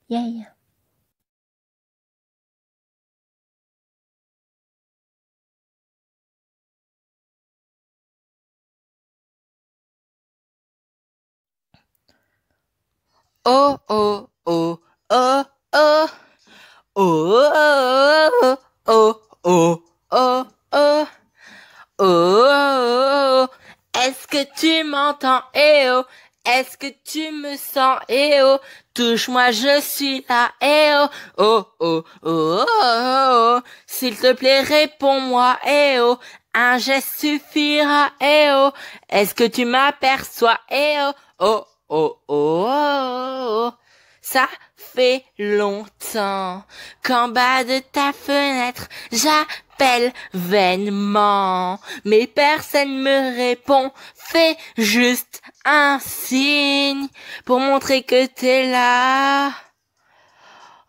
Yay. Oh oh oh oh oh oh oh oh oh oh oh oh. Est-ce que tu m'entends? Eh oh. Est-ce que tu me sens? Eh oh. Touche-moi, je suis là. Eh oh. Oh oh oh oh oh. S'il te plaît, réponds-moi. Eh oh. Un geste suffira. Eh oh. Est-ce que tu m'aperçois? Eh oh. Oh oh oh oh. Ça fait longtemps qu'en bas de ta fenêtre, j'appelle vainement, mais personne me répond. Fais juste un signe pour montrer que t'es là.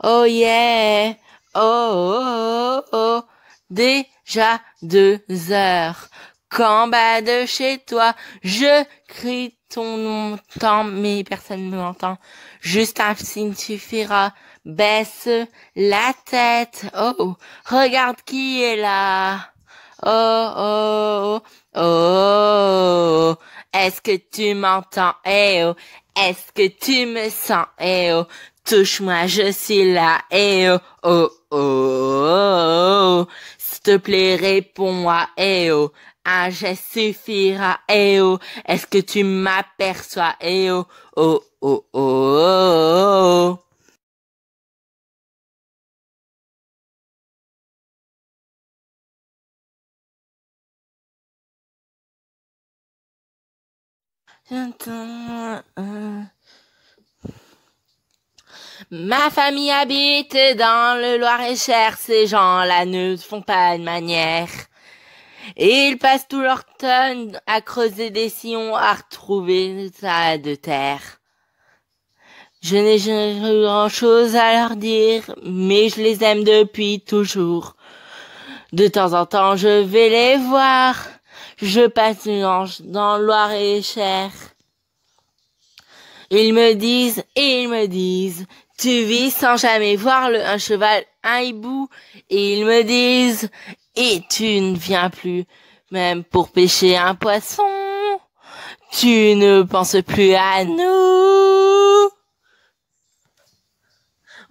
Oh yeah, oh oh oh, oh. Déjà 2 heures qu'en bas de chez toi, je crie ton nom tant, mais personne ne m'entend. Juste un signe suffira. Baisse la tête. Oh, regarde qui est là. Oh, oh, oh. Est-ce que tu m'entends? Eh oh. Est-ce que tu me sens? Eh oh. Touche-moi, je suis là. Eh oh, oh, oh, oh. S'il te plaît, réponds-moi. Eh oh. Un geste suffira. Eh oh. Est-ce que tu m'aperçois? Eh oh, oh, oh, oh, oh. Ma famille habite dans le Loir-et-Cher. Ces gens-là ne font pas de manière. Et ils passent tout leur temps à creuser des sillons, à retrouver des tas de terre. Je n'ai jamais grand-chose à leur dire, mais je les aime depuis toujours. De temps en temps, je vais les voir. Je passe dans le Loir-et-Cher. Ils me disent, tu vis sans jamais voir un cheval, un hibou. Et ils me disent, et tu ne viens plus, même pour pêcher un poisson. Tu ne penses plus à nous.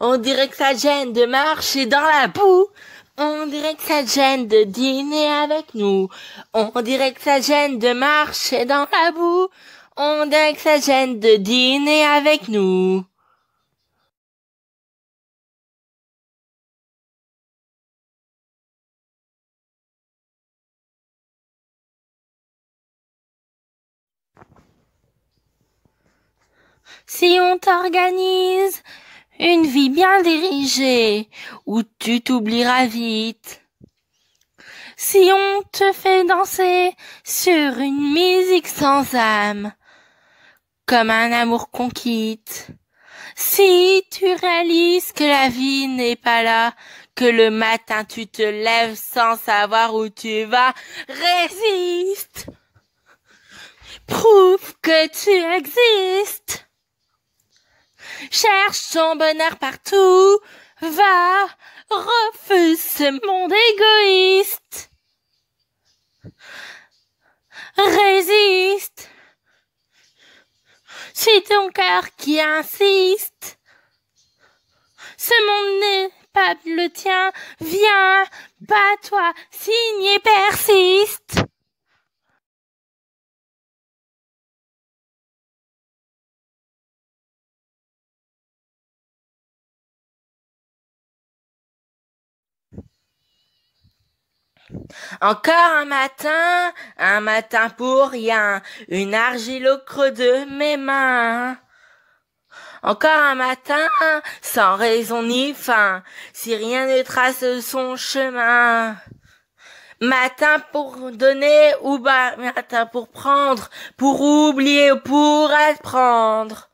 On dirait que ça te gêne de marcher dans la boue. On dirait que ça te gêne de dîner avec nous. On dirait que ça te gêne de marcher dans la boue. On dirait que ça te gêne de dîner avec nous. Si on t'organise une vie bien dirigée, où tu t'oublieras vite. Si on te fait danser sur une musique sans âme, comme un amour qu'on quitte. Si tu réalises que la vie n'est pas là, que le matin tu te lèves sans savoir où tu vas, résiste. Prouve que tu existes. Cherche ton bonheur partout. Va, refuse ce monde égoïste. Résiste. C'est ton cœur qui insiste. Ce monde n'est pas le tien. Viens, bats-toi, signe et persiste. Encore un matin pour rien, une argile au creux de mes mains. Encore un matin, sans raison ni fin, si rien ne trace son chemin. Matin pour donner ou bas, matin pour prendre, pour oublier ou pour apprendre.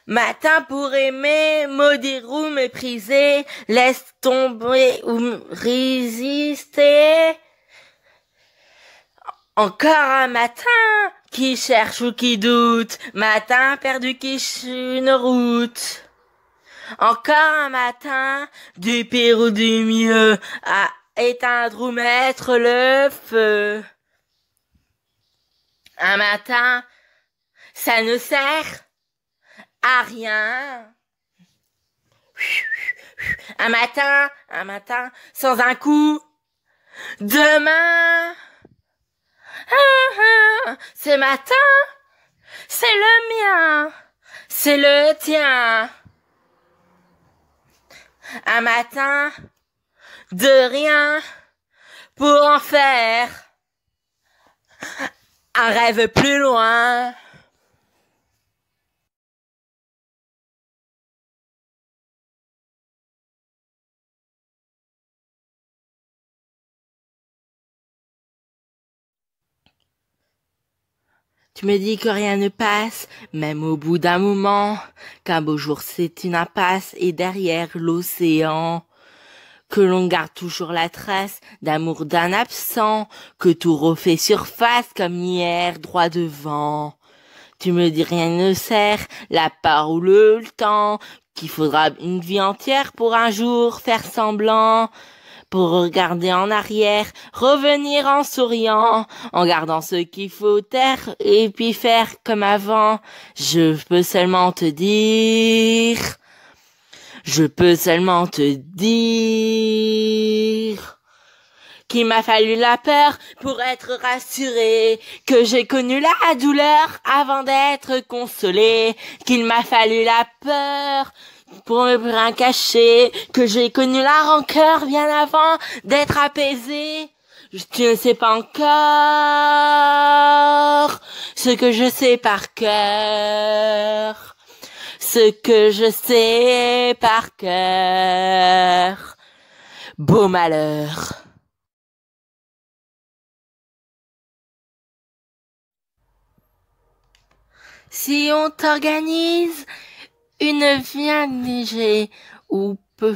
Matin pour aimer, maudire ou mépriser, laisse tomber ou résister. Encore un matin qui cherche ou qui doute, matin perdu qui cherche une route. Encore un matin, du pire ou du mieux, à éteindre ou mettre le feu. Un matin, ça ne sert à rien. Un matin, sans un coup de main. Ce matin, c'est le mien, c'est le tien. Un matin, de rien pour en faire un rêve plus loin. Tu me dis que rien ne passe, même au bout d'un moment, qu'un beau jour c'est une impasse et derrière l'océan, que l'on garde toujours la trace d'amour d'un absent, que tout refait surface comme hier droit devant. Tu me dis rien ne sert, la part ou le temps, qu'il faudra une vie entière pour un jour faire semblant, pour regarder en arrière, revenir en souriant, en gardant ce qu'il faut taire et puis faire comme avant. Je peux seulement te dire qu'il m'a fallu la peur pour être rassuré, que j'ai connu la douleur avant d'être consolé, qu'il m'a fallu la peur pour me rien cacher, que j'ai connu la rancœur bien avant d'être apaisé. Tu ne sais pas encore ce que je sais par cœur, ce que je sais par cœur. Beau malheur. Si on t'organise une vie neiger ou peu